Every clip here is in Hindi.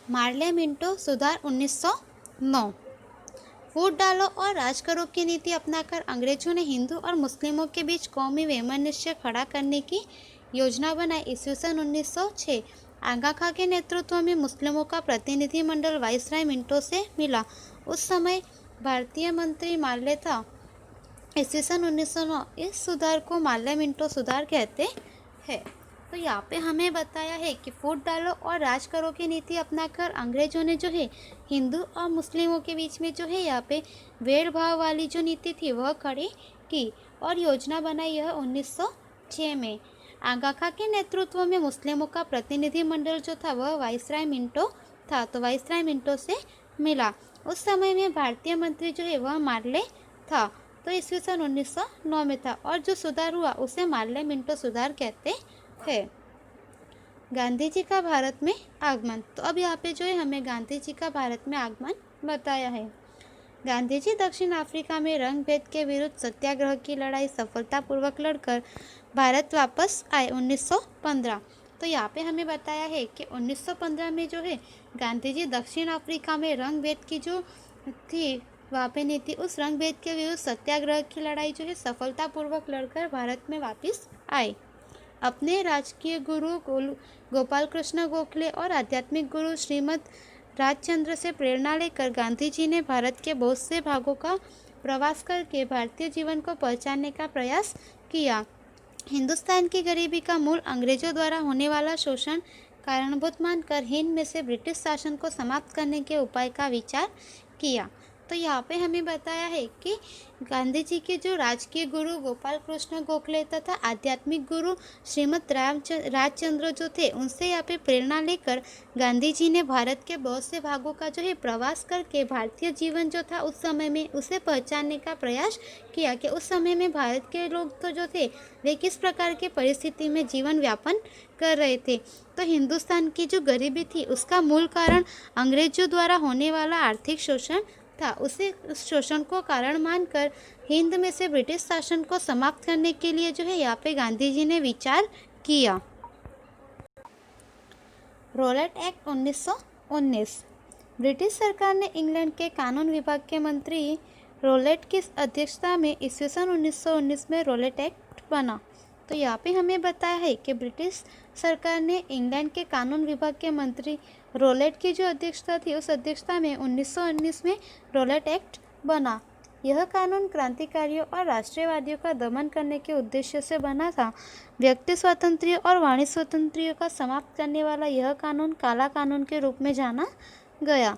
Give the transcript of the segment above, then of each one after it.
मार्ले मिंटो सुधार 1909। वोट डालो और राज करो की नीति अपनाकर अंग्रेजों ने हिंदू और मुस्लिमों के बीच कौमी वैमनस्य खड़ा करने की योजना बनाई। ईस्वी सन 1906 आगा खां के नेतृत्व में मुस्लिमों का प्रतिनिधिमंडल वाइसराय मिंटो से मिला। उस समय भारतीय मंत्री मार्ले था। ईस्वी सन 1909 इस सुधार को मार्ले मिंटो सुधार कहते हैं। तो यहाँ पे हमें बताया है कि वोट डालो और राज करो की नीति अपनाकर अंग्रेजों ने जो है हिंदू और मुस्लिमों के बीच में जो है यहाँ पे भेदभाव वाली जो नीति थी वह खड़ी की और योजना बनाई। यह 1906 में आगा खां के नेतृत्व में मुस्लिमों का प्रतिनिधिमंडल जो था वह वाइसराय मिंटो था। तो वाइसराय मिंटो से मिला। उस समय में भारतीय मंत्री जो है वह मार्ले था। तो ईस्वी सन 1909 में था और जो सुधार हुआ उसे मार्ले मिंटो सुधार कहते है। गांधी जी का भारत में आगमन। तो अब यहाँ पे जो है हमें गांधी जी का भारत में आगमन बताया है। गांधी जी दक्षिण अफ्रीका में रंग भेद के विरुद्ध सत्याग्रह की लड़ाई सफलतापूर्वक लड़कर भारत वापस आए 1915। तो यहाँ पे हमें बताया है कि 1915 में जो है गांधी जी दक्षिण अफ्रीका में रंग भेद की जो थी वहाँ पे नीति उस रंग भेद के विरुद्ध सत्याग्रह की लड़ाई जो है सफलतापूर्वक लड़कर भारत में वापस आए। अपने राजकीय गुरु गोपाल कृष्ण गोखले और आध्यात्मिक गुरु श्रीमद राजचंद्र से प्रेरणा लेकर गांधी जी ने भारत के बहुत से भागों का प्रवास करके भारतीय जीवन को पहचानने का प्रयास किया। हिंदुस्तान की गरीबी का मूल अंग्रेजों द्वारा होने वाला शोषण कारणभूत मानकर हिंद में से ब्रिटिश शासन को समाप्त करने के उपाय का विचार किया। तो यहाँ पे हमें बताया है कि गांधी जी के जो राजकीय गुरु गोपाल कृष्ण गोखले तथा आध्यात्मिक गुरु श्रीमद राजचंद्र जो थे उनसे यहाँ पे प्रेरणा लेकर गांधी जी ने भारत के बहुत से भागों का जो है प्रवास करके भारतीय जीवन जो था उस समय में उसे पहचानने का प्रयास किया कि उस समय में भारत के लोग तो जो थे वे किस प्रकार के परिस्थिति में जीवन यापन कर रहे थे। तो हिंदुस्तान की जो गरीबी थी उसका मूल कारण अंग्रेजों द्वारा होने वाला आर्थिक शोषण था। उसे उस शोषण को कारण मानकर हिंद में से ब्रिटिश शासन को समाप्त करने के लिए जो है यहाँ पे गांधी जी ने विचार किया। Roulette act 1919। ब्रिटिश सरकार ने इंग्लैंड के कानून विभाग के मंत्री रोलेट की अध्यक्षता में ईस्वी सन 1919 में रोलेट एक्ट बना। तो यहाँ पे हमें बताया है कि ब्रिटिश सरकार ने इंग्लैंड के कानून विभाग के मंत्री रोलेट की जो अध्यक्षता थी उस अध्यक्षता में 1919 में रोलेट एक्ट बना। यह कानून क्रांतिकारियों और राष्ट्रवादियों का दमन करने के उद्देश्य से बना था। व्यक्ति स्वातंत्र्य और वाणिज्य स्वातंत्र्य का समाप्त करने वाला यह कानून काला कानून के रूप में जाना गया।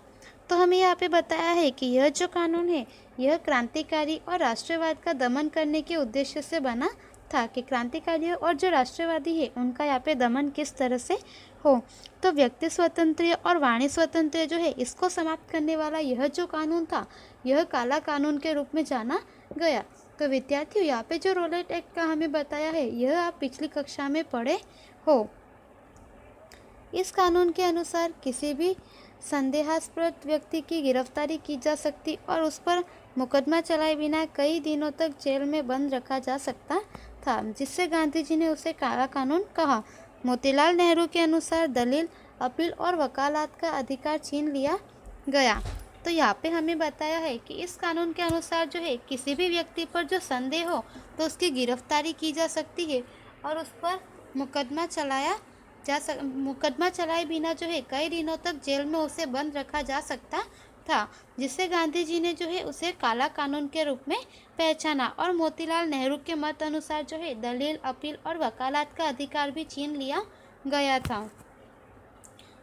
तो हमें यहाँ पे बताया है कि यह जो कानून है यह क्रांतिकारी और राष्ट्रवाद का दमन करने के उद्देश्य से बना था कि क्रांतिकारियों और जो राष्ट्रवादी है उनका यहाँ पे दमन किस तरह से हो। तो व्यक्ति स्वतंत्र और वाणिज्य स्वतंत्र जो है इसको समाप्त करने वाला यह जो कानून था यह काला कानून के रूप में जाना गया। तो विद्यार्थियों यहाँ पे जो रोलेट एक्ट का हमें बताया है यह आप पिछली कक्षा में पढ़े हो। इस कानून के अनुसार किसी भी संदेहास्पद व्यक्ति की गिरफ्तारी की जा सकती और उस पर मुकदमा चलाए बिना कई दिनों तक जेल में बंद रखा जा सकता था, जिससे गांधी जी ने उसे काला कानून कहा। मोतीलाल नेहरू के अनुसार दलील, अपील और वकालत का अधिकार छीन लिया गया। तो यहाँ पे हमें बताया है कि इस कानून के अनुसार जो है किसी भी व्यक्ति पर जो संदेह हो तो उसकी गिरफ्तारी की जा सकती है और उस पर मुकदमा चलाए बिना जो है कई दिनों तक जेल में उसे बंद रखा जा सकता था, जिससे गांधी जी ने जो है उसे काला कानून के रूप में पहचाना। और मोतीलाल नेहरू के मत अनुसार जो है दलील, अपील और वकालत का अधिकार भी छीन लिया गया था।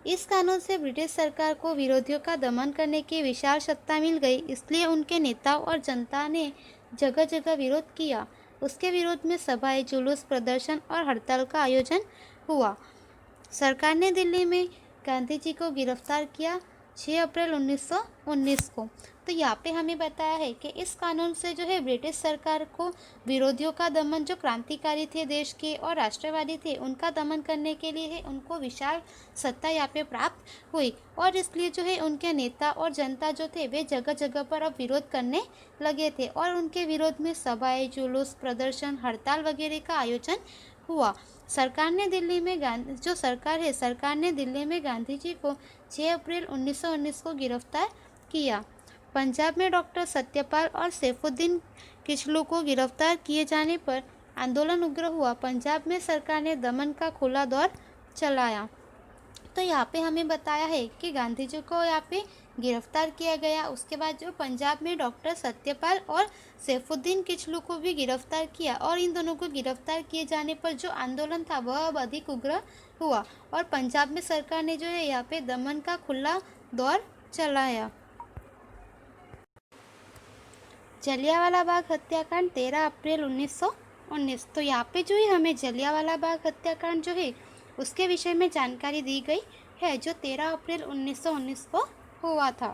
इस कानून से ब्रिटिश सरकार को विरोधियों का दमन करने की विशाल सत्ता मिल गई, इसलिए उनके नेताओं और जनता ने जगह जगह विरोध किया। उसके विरोध में सभाएं, जुलूस, प्रदर्शन और हड़ताल का आयोजन हुआ। सरकार ने दिल्ली में गांधी जी को गिरफ्तार किया 6 अप्रैल 1919 को। तो यहाँ पे हमें बताया है कि इस कानून से जो है ब्रिटिश सरकार को विरोधियों का दमन, जो क्रांतिकारी थे देश के और राष्ट्रवादी थे, उनका दमन करने के लिए है उनको विशाल सत्ता यहाँ पे प्राप्त हुई और इसलिए जो है उनके नेता और जनता जो थे वे जगह जगह पर अब विरोध करने लगे थे और उनके विरोध में सभाएं, जुलूस, प्रदर्शन, हड़ताल वगैरह का आयोजन हुआ। सरकार ने दिल्ली में गांधी जी को 6 अप्रैल 1919 को गिरफ्तार किया। पंजाब में डॉक्टर सत्यपाल और सैफुद्दीन किचलू को गिरफ्तार किए जाने पर आंदोलन उग्र हुआ। पंजाब में सरकार ने दमन का खुला दौर चलाया। तो यहाँ पे हमें बताया है कि गांधी जी को यहाँ पे गिरफ्तार किया गया। उसके बाद जो पंजाब में डॉक्टर सत्यपाल और सैफुद्दीन किचलू को भी गिरफ्तार किया, और इन दोनों को गिरफ्तार किए जाने पर जो आंदोलन था वह अब अधिक उग्र हुआ, और पंजाब में सरकार ने जो है यहाँ पे दमन का खुला दौर चलाया। जलियांवाला बाग हत्याकांड 13 अप्रैल 1919। तो यहाँ पे जो है हमें जलियांवाला बाग हत्याकांड जो है उसके विषय में जानकारी दी गई है, जो 13 अप्रैल 1919 को हुआ था।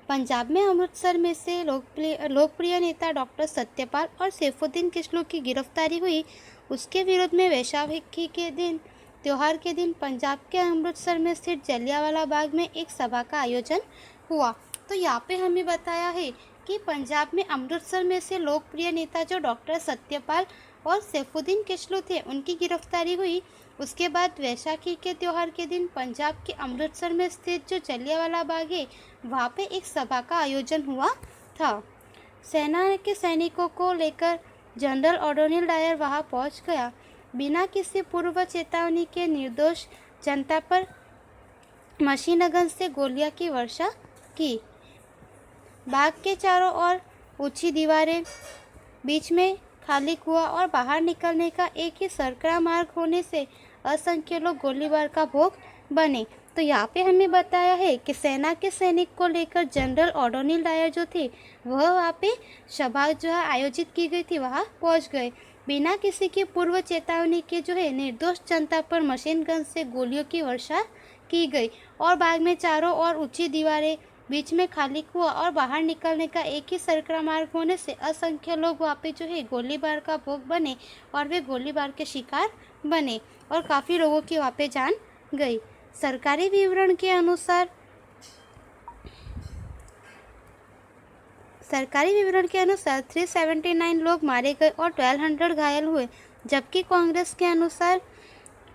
पंजाब में अमृतसर में से लोकप्रिय नेता डॉक्टर सत्यपाल और सैफुद्दीन किचलू की गिरफ्तारी हुई। उसके विरोध में वैशाखी के दिन त्यौहार के दिन पंजाब के अमृतसर में स्थित जलियांवाला बाग में एक सभा का आयोजन हुआ। तो यहाँ पे हमें बताया है कि पंजाब में अमृतसर में से लोकप्रिय नेता जो डॉक्टर सत्यपाल और सैफुद्दीन किचलू थे उनकी गिरफ्तारी हुई। उसके बाद वैशाखी के त्यौहार के दिन पंजाब के अमृतसर में स्थित जो जलियांवाला बाग है वहाँ पे एक सभा का आयोजन हुआ था। सेना के सैनिकों को लेकर जनरल ऑडोनिल डायर वहाँ पहुँच गया। बिना किसी पूर्व चेतावनी के निर्दोष जनता पर मशीन गन से गोलियां की वर्षा की। बाग के चारों ओर ऊंची दीवारें, बीच में खाली कुआं और बाहर निकलने का एक ही सरकरा मार्ग होने से असंख्य लोग गोलीबार का भोग बने। तो यहाँ पे हमें बताया है कि सेना के सैनिक को लेकर जनरल ऑडोनिल डायर जो थे वह वहाँ पे सभा जो है आयोजित की गई थी वहाँ पहुँच गए। बिना किसी की पूर्व चेतावनी के जो है निर्दोष जनता पर मशीन गन से गोलियों की वर्षा की गई, और बाग में चारों ओर ऊंची दीवारें, बीच में खाली कुआं और बाहर निकलने का एक ही सरकरा मार्ग होने से असंख्य लोग वहाँ पे जो है गोलीबार का भोग बने, और वे गोलीबार के शिकार बने, और काफ़ी लोगों की वहाँ पे जान गई। सरकारी विवरण के अनुसार 379 लोग मारे गए और 1200 घायल हुए, जबकि कांग्रेस के अनुसार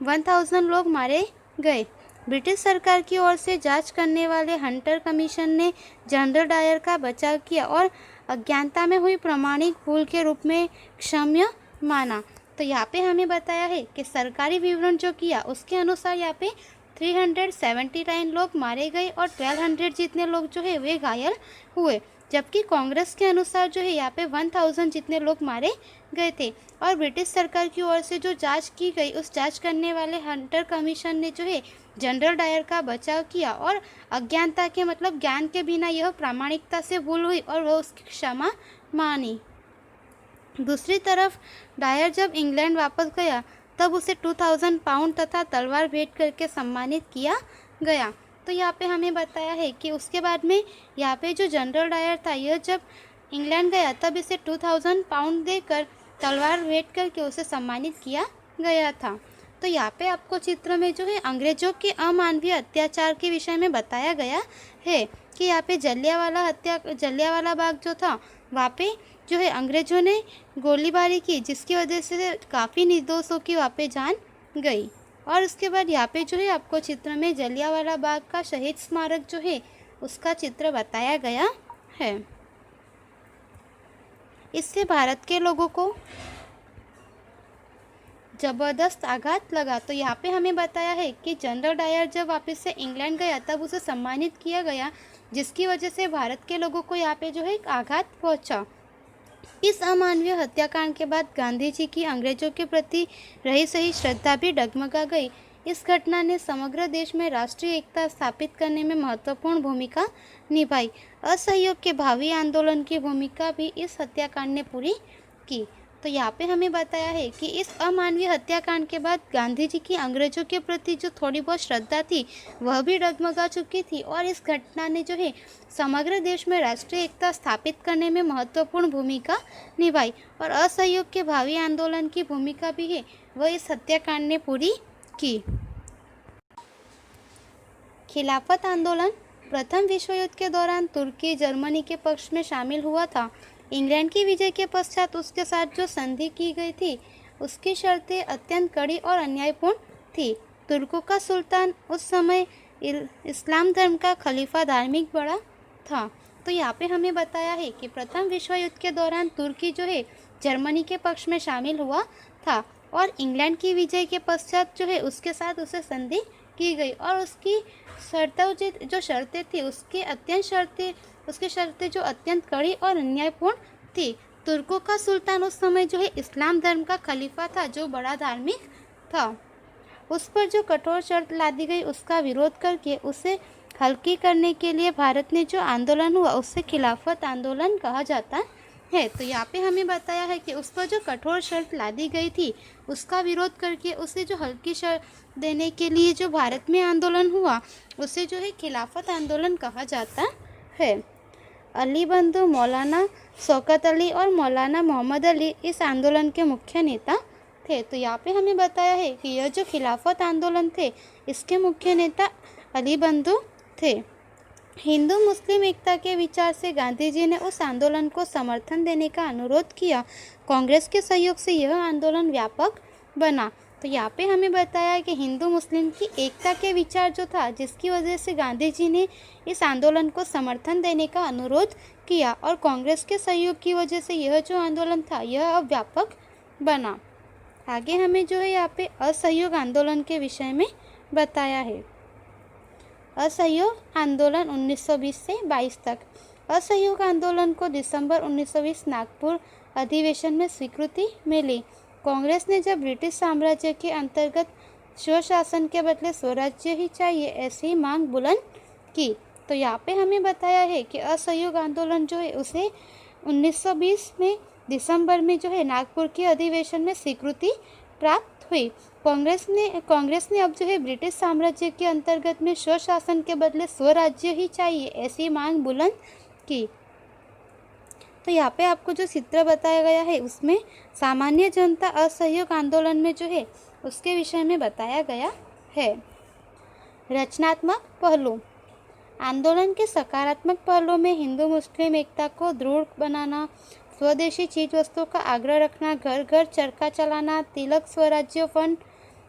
1000 लोग मारे गए। ब्रिटिश सरकार की ओर से जांच करने वाले हंटर कमीशन ने जनरल डायर का बचाव किया और अज्ञानता में हुई प्रामाणिक भूल के रूप में क्षम्य माना। तो यहाँ पे हमें बताया है कि सरकारी विवरण जो किया उसके अनुसार यहाँ पे 379 लोग मारे गए और 1200 जितने लोग जो है वे घायल हुए, जबकि कांग्रेस के अनुसार जो है यहाँ पे 1000 जितने लोग मारे गए थे। और ब्रिटिश सरकार की ओर से जो जांच की गई उस जांच करने वाले हंटर कमीशन ने जो है जनरल डायर का बचाव किया और अज्ञानता के मतलब ज्ञान के बिना यह प्रामाणिकता से भूल हुई और वह उसकी क्षमा मानी। दूसरी तरफ डायर जब इंग्लैंड वापस गया तब उसे 2000 पाउंड तथा तलवार भेंट करके सम्मानित किया गया। तो यहाँ पे हमें बताया है कि उसके बाद में यहाँ पे जो जनरल डायर था यह जब इंग्लैंड गया तब इसे 2000 पाउंड देकर तलवार भेंट करके उसे सम्मानित किया गया था। तो यहाँ पे आपको चित्र में जो है अंग्रेजों के अमानवीय अत्याचार के विषय में बताया गया है कि यहाँ पे जलियांवाला बाग जो था वहाँ पे जो है अंग्रेजों ने गोलीबारी की, जिसकी वजह से काफ़ी निर्दोषों की वहाँ पे जान गई। और उसके बाद यहाँ पे जो है आपको चित्र में जलियांवाला बाग का शहीद स्मारक जो है उसका चित्र बताया गया है। इससे भारत के लोगों को ज़बरदस्त आघात लगा। तो यहाँ पे हमें बताया है कि जनरल डायर जब वापस से इंग्लैंड गया तब उसे सम्मानित किया गया, जिसकी वजह से भारत के लोगों को यहाँ पे जो है एक आघात पहुँचा। इस अमानवीय हत्याकांड के बाद गांधी जी की अंग्रेजों के प्रति रही सही श्रद्धा भी डगमगा गई। इस घटना ने समग्र देश में राष्ट्रीय एकता स्थापित करने में महत्वपूर्ण भूमिका निभाई। असहयोग के भावी आंदोलन की भूमिका भी इस हत्याकांड ने पूरी की। तो यहाँ पे हमें बताया है कि इस अमानवीय हत्याकांड के बाद गांधी जी की अंग्रेजों के प्रति जो थोड़ी बहुत श्रद्धा थी वह भी डगमगा चुकी थी, और इस घटना ने जो है समग्र देश में राष्ट्रीय एकता स्थापित करने में महत्वपूर्ण भूमिका निभाई, और असहयोग के भावी आंदोलन की भूमिका भी है वह इस हत्याकांड ने पूरी की। खिलाफत आंदोलन प्रथम विश्व युद्ध के दौरान तुर्की जर्मनी के पक्ष में शामिल हुआ था। इंग्लैंड की विजय के पश्चात उसके साथ जो संधि की गई थी उसकी शर्तें अत्यंत कड़ी और अन्यायपूर्ण थी। तुर्कों का सुल्तान उस समय इस्लाम धर्म का खलीफा धार्मिक बड़ा था। तो यहाँ पे हमें बताया है कि प्रथम विश्व युद्ध के दौरान तुर्की जो है जर्मनी के पक्ष में शामिल हुआ था और इंग्लैंड की विजय के पश्चात जो है उसके साथ उसे संधि की गई और उसकी शर्तें थी उसकी शर्तें जो अत्यंत कड़ी और अन्यायपूर्ण थी। तुर्कों का सुल्तान उस समय जो है इस्लाम धर्म का खलीफा था जो बड़ा धार्मिक था। उस पर जो कठोर शर्त लादी गई उसका विरोध करके उसे हल्की करने के लिए भारत में जो आंदोलन हुआ उससे खिलाफत आंदोलन कहा जाता है। तो यहाँ पे हमें बताया है कि उस पर जो कठोर शर्त लादी गई थी उसका विरोध करके उसे जो हल्की शर्त देने के लिए जो भारत में आंदोलन हुआ उसे जो है खिलाफत आंदोलन कहा जाता है। अली बंधु, मौलाना शौकत अली और मौलाना मोहम्मद अली इस आंदोलन के मुख्य नेता थे। तो यहाँ पे हमें बताया है कि यह जो खिलाफत आंदोलन थे इसके मुख्य नेता अली बंधु थे। हिंदू मुस्लिम एकता के विचार से गांधी जी ने उस आंदोलन को समर्थन देने का अनुरोध किया। कांग्रेस के सहयोग से यह आंदोलन व्यापक बना। तो यहाँ पे हमें बताया कि हिंदू मुस्लिम की एकता के विचार जो था जिसकी वजह से गांधी जी ने इस आंदोलन को समर्थन देने का अनुरोध किया और कांग्रेस के सहयोग की वजह से यह जो आंदोलन था यह अब व्यापक बना। आगे हमें जो है यहाँ पे असहयोग आंदोलन के विषय में बताया है। असहयोग आंदोलन 1920 से 22 तक। असहयोग आंदोलन को दिसंबर 1920 नागपुर अधिवेशन में स्वीकृति मिली। कांग्रेस ने जब ब्रिटिश साम्राज्य के अंतर्गत स्वशासन के बदले स्वराज्य ही चाहिए ऐसी मांग बुलंद की। तो यहाँ पे हमें बताया है कि असहयोग आंदोलन जो है उसे 1920 में दिसंबर में जो है नागपुर के अधिवेशन में स्वीकृति प्राप्त हुई। कांग्रेस ने अब जो है ब्रिटिश साम्राज्य के अंतर्गत में स्वशासन के बदले स्वराज्य ही चाहिए ऐसी मांग बुलंद की। तो यहाँ पे आपको जो चित्र बताया गया है उसमें सामान्य जनता असहयोग आंदोलन में जो है उसके विषय में बताया गया है। रचनात्मक पहलू। आंदोलन के सकारात्मक पहलू में हिंदू मुस्लिम एकता को दृढ़ बनाना, स्वदेशी चीज वस्तुओं का आग्रह रखना, घर घर चरखा चलाना, तिलक स्वराज्य फंड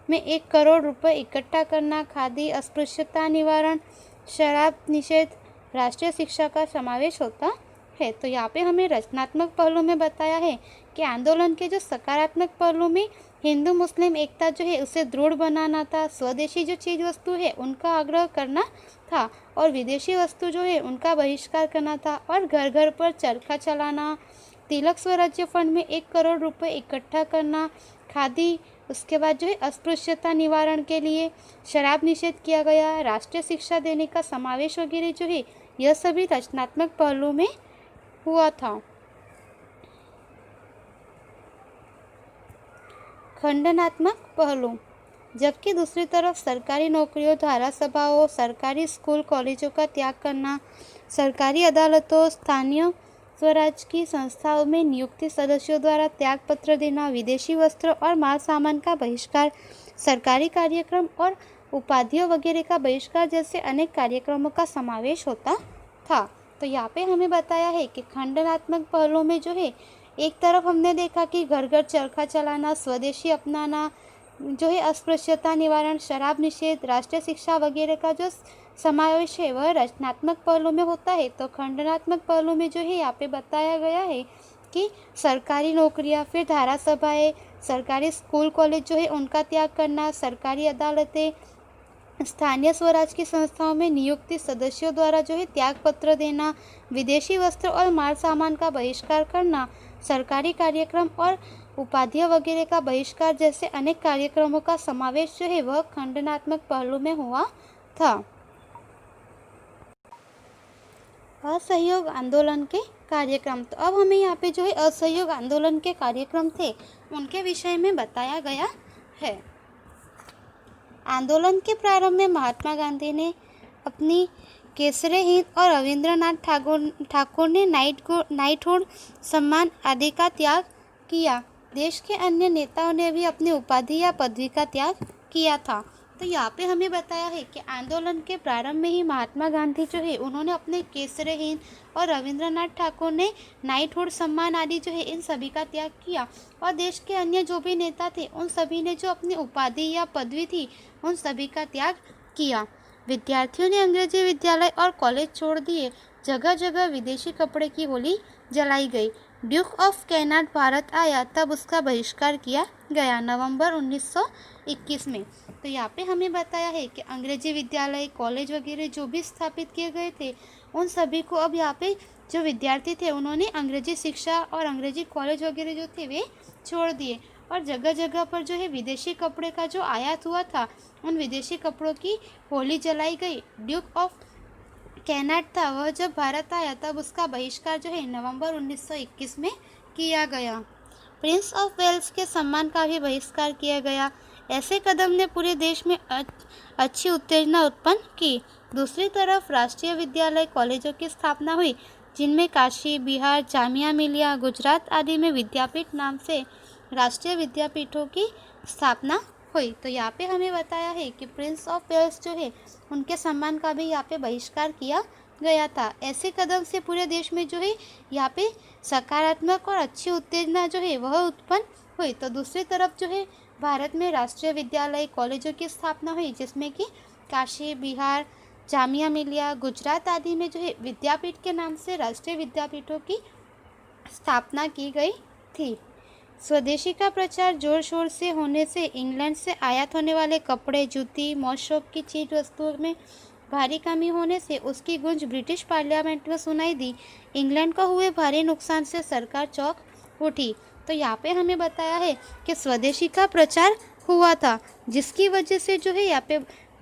में 1 करोड़ रुपए इकट्ठा करना, खादी, अस्पृश्यता निवारण, शराब निषेध, राष्ट्रीय शिक्षा का समावेश होता है। तो यहाँ पे हमें रचनात्मक पहलू में बताया है कि आंदोलन के जो सकारात्मक पहलू में हिंदू मुस्लिम एकता जो है उसे दृढ़ बनाना था, स्वदेशी जो चीज वस्तु है उनका आग्रह करना था और विदेशी वस्तु जो है उनका बहिष्कार करना था और घर घर पर चरखा चलाना, तिलक स्वराज्य फंड में 1 करोड़ रुपए इकट्ठा करना, खादी, उसके बाद जो है अस्पृश्यता निवारण के लिए शराब निषेध किया गया, राष्ट्रीय शिक्षा देने का समावेश वगैरह जो है यह सभी रचनात्मक पहलू में हुआ था। खंडनात्मक पहलू। जबकि दूसरी तरफ सरकारी नौकरियों, धारा सभाओं, सरकारी स्कूल कॉलेजों का त्याग करना, सरकारी अदालतों, स्थानीय स्वराज की संस्थाओं में नियुक्ति सदस्यों द्वारा त्याग पत्र देना, विदेशी वस्त्र और माल सामान का बहिष्कार, सरकारी कार्यक्रम और उपाधियों वगैरह का बहिष्कार जैसे अनेक कार्यक्रमों का समावेश होता था। तो यहाँ पे हमें बताया है कि खंडनात्मक पहलू में जो है एक तरफ हमने देखा कि घर घर चरखा चलाना, स्वदेशी अपनाना, जो है अस्पृश्यता निवारण, शराब निषेध, राष्ट्रीय शिक्षा वगैरह का जो समावेश है वह रचनात्मक पहलू में होता है। तो खंडनात्मक पहलू में जो है यहाँ पे बताया गया है कि सरकारी नौकरियाँ, फिर धारा सभाएँ, सरकारी स्कूल कॉलेज जो है उनका त्याग करना, सरकारी अदालतें, स्थानीय स्वराज की संस्थाओं में नियुक्ति सदस्यों द्वारा जो है त्याग पत्र देना, विदेशी वस्त्र और माल सामान का बहिष्कार करना, सरकारी कार्यक्रम और उपाधियां वगैरह का बहिष्कार जैसे अनेक कार्यक्रमों का समावेश जो है वह खंडनात्मक पहलू में हुआ था। असहयोग आंदोलन के कार्यक्रम। तो अब हमें यहाँ पे जो है असहयोग आंदोलन के कार्यक्रम थे उनके विषय में बताया गया है। आंदोलन के प्रारंभ में महात्मा गांधी ने अपनी केसरे हिंद और रविंद्रनाथ ठाकुर ने नाइटहुड सम्मान आदि का त्याग किया। देश के अन्य नेताओं ने भी अपनी उपाधि या पदवी का त्याग किया था। तो यहाँ पे हमें बताया है कि आंदोलन के प्रारंभ में ही महात्मा गांधी जो है उन्होंने अपने केसरी हिंद और रविंद्रनाथ ठाकुर ने नाइटहुड सम्मान आदि जो है इन सभी का त्याग किया, और देश के अन्य जो भी नेता थे उन सभी ने जो अपनी उपाधि या पदवी थी उन सभी का त्याग किया। विद्यार्थियों ने अंग्रेजी विद्यालय और कॉलेज छोड़ दिए। जगह जगह विदेशी कपड़े की होली जलाई गई। ड्यूक ऑफ कैनाड भारत आया तब उसका बहिष्कार किया गया नवंबर 1921 में। तो यहाँ पे हमें बताया है कि अंग्रेजी विद्यालय कॉलेज वगैरह जो भी स्थापित किए गए थे उन सभी को अब यहाँ पे जो विद्यार्थी थे उन्होंने अंग्रेजी शिक्षा और अंग्रेजी कॉलेज वगैरह जो थे वे छोड़ दिए, और जगह जगह पर जो है विदेशी कपड़े का जो आयात हुआ था उन विदेशी कपड़ों की होली जलाई गई। ड्यूक ऑफ कैनाड था वह जब भारत आया तब उसका बहिष्कार जो है नवंबर 1921 में किया गया। प्रिंस ऑफ वेल्स के सम्मान का भी बहिष्कार किया गया। ऐसे कदम ने पूरे देश में अच्छी उत्तेजना उत्पन्न की। दूसरी तरफ राष्ट्रीय विद्यालय कॉलेजों की स्थापना हुई, जिनमें काशी, बिहार, जामिया मिलिया, गुजरात आदि में विद्यापीठ नाम से राष्ट्रीय विद्यापीठों की स्थापना हुई। तो यहाँ पे हमें बताया है कि प्रिंस ऑफ वेल्स जो है उनके सम्मान का भी यहाँ पे बहिष्कार किया गया था। ऐसे कदम से पूरे देश में जो है यहाँ पे सकारात्मक और अच्छी उत्तेजना जो है वह उत्पन्न हुई। तो दूसरी तरफ जो है भारत में राष्ट्रीय विद्यालय कॉलेजों की स्थापना हुई, जिसमें कि काशी, बिहार, जामिया मिलिया, गुजरात आदि में जो है विद्यापीठ के नाम से राष्ट्रीय विद्यापीठों की स्थापना की गई थी। स्वदेशी का प्रचार जोर शोर से होने से इंग्लैंड से आयात होने वाले कपड़े, जूती, मौज शौक की चीज वस्तुओं में भारी कमी होने से उसकी गूंज ब्रिटिश पार्लियामेंट में सुनाई दी। इंग्लैंड को हुए भारी नुकसान से सरकार चौंक उठी। तो यहाँ पे हमें बताया है कि स्वदेशी का प्रचार हुआ था, जिसकी वजह से जो है यहाँ पे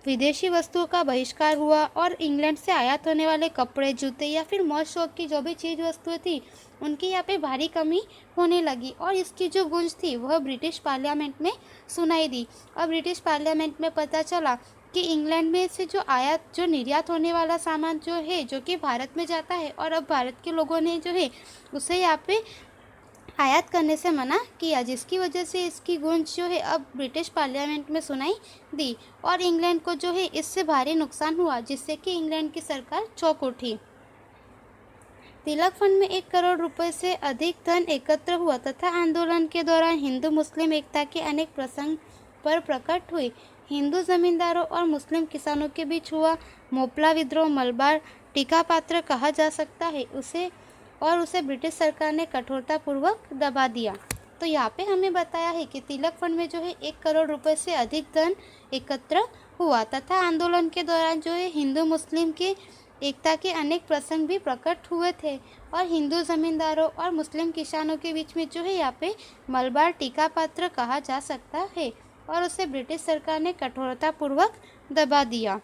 विदेशी वस्तुओं का बहिष्कार हुआ और इंग्लैंड से आयात होने वाले कपड़े, जूते या फिर मौज शौक की जो भी चीज़ वस्तुएं थी उनकी यहाँ पे भारी कमी होने लगी, और इसकी जो गूंज थी वह ब्रिटिश पार्लियामेंट में सुनाई दी। और ब्रिटिश पार्लियामेंट में पता चला कि इंग्लैंड में से जो निर्यात होने वाला सामान जो है जो कि भारत में जाता है, और अब भारत के लोगों ने जो है उसे यहाँ पे आयात करने से मना किया, जिसकी वजह से इसकी गूंज जो है अब ब्रिटिश पार्लियामेंट में सुनाई दी, और इंग्लैंड को जो है इससे भारी नुकसान हुआ, जिससे कि इंग्लैंड की सरकार चौंक उठी। तिलक फंड में 1 करोड़ रुपए से अधिक धन एकत्र हुआ तथा आंदोलन के दौरान हिंदू मुस्लिम एकता के अनेक प्रसंग पर प्रकट हुए। हिंदू जमींदारों और मुस्लिम किसानों के बीच हुआ मोपला विद्रोह मलबार टीका पात्र कहा जा सकता है, उसे ब्रिटिश सरकार ने कठोरतापूर्वक दबा दिया। तो यहाँ पे हमें बताया है कि तिलक फंड में जो है 1 करोड़ रुपए से अधिक धन एकत्र हुआ तथा आंदोलन के दौरान जो है हिंदू मुस्लिम के एकता के अनेक प्रसंग भी प्रकट हुए थे, और हिंदू जमींदारों और मुस्लिम किसानों के बीच में जो है यहाँ पे मलबार टीका पात्र कहा जा सकता है, और उसे ब्रिटिश सरकार ने कठोरतापूर्वक दबा दिया।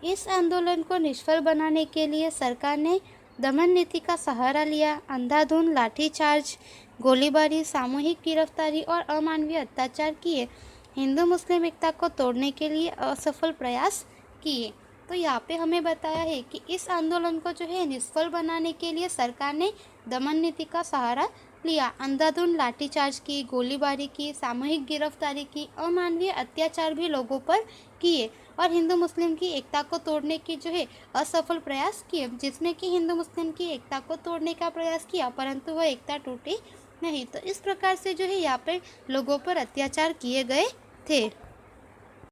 इस आंदोलन को निष्फल बनाने के लिए सरकार ने दमन नीति का सहारा लिया। अंधाधुंध लाठीचार्ज, गोलीबारी, सामूहिक गिरफ्तारी और अमानवीय अत्याचार किए। हिंदू मुस्लिम एकता को तोड़ने के लिए असफल प्रयास किए। तो यहाँ पे हमें बताया है कि इस आंदोलन को जो है निष्फल बनाने के लिए सरकार ने दमन नीति का सहारा लिया। अंधाधुंध लाठीचार्ज की, गोलीबारी की, सामूहिक गिरफ्तारी की, अमानवीय अत्याचार भी लोगों पर किए, और हिंदू मुस्लिम की एकता को तोड़ने की जो है असफल प्रयास किए, जिसमें कि हिंदू मुस्लिम की एकता को तोड़ने का प्रयास किया परंतु वह एकता टूटी नहीं। तो इस प्रकार से जो है यहाँ पर लोगों पर अत्याचार किए गए थे।